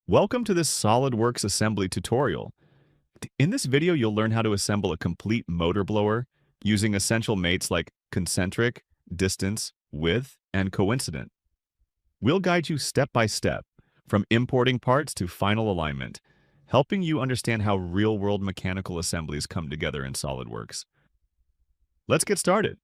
Welcome to this SolidWorks assembly tutorial. In this video, you'll learn how to assemble a complete motor blower using essential mates like concentric, distance, width, and coincident. We'll guide you step by step, from importing parts to final alignment, helping you understand how real-world mechanical assemblies come together in SolidWorks. Let's get started.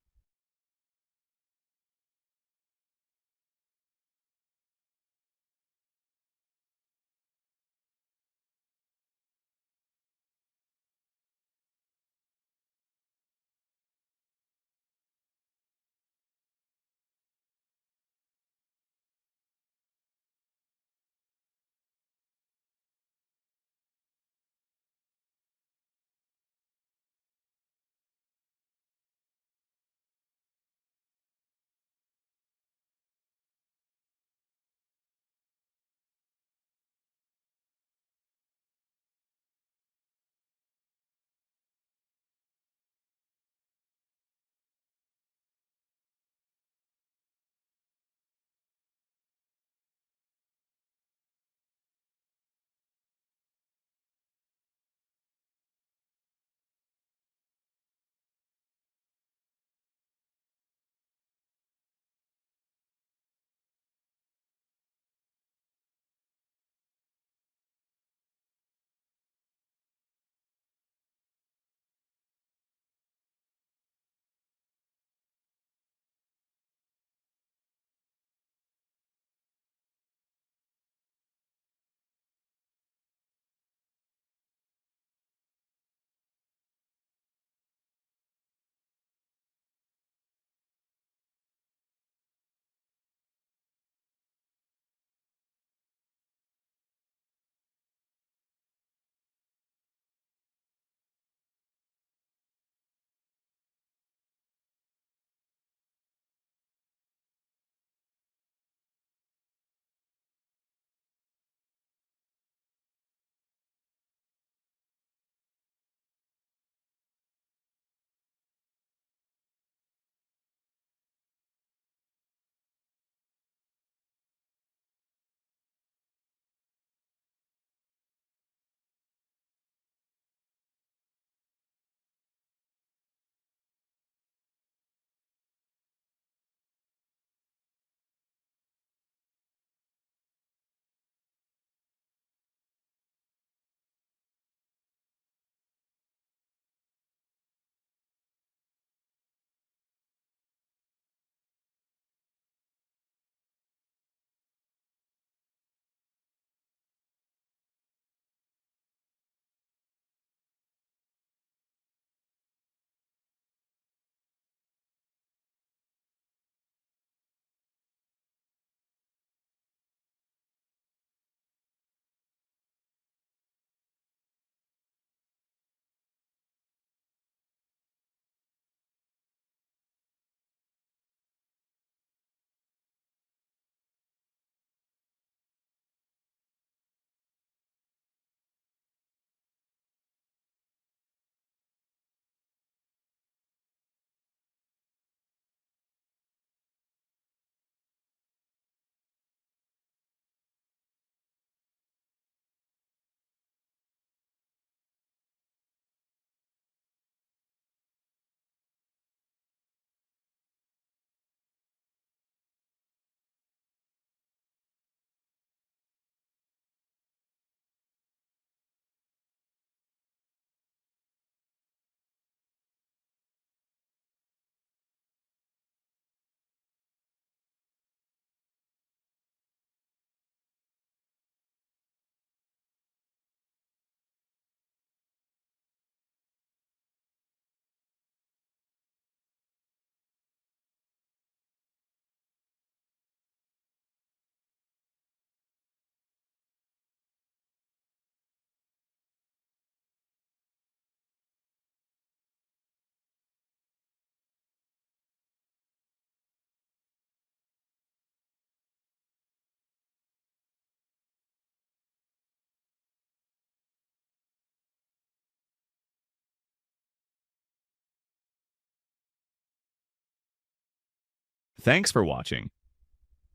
Thanks for watching.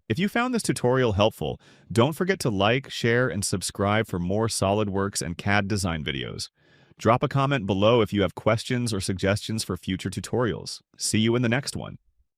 If you found this tutorial helpful, don't forget to like, share, and subscribe for more SolidWorks and CAD design videos. Drop a comment below if you have questions or suggestions for future tutorials. See you in the next one.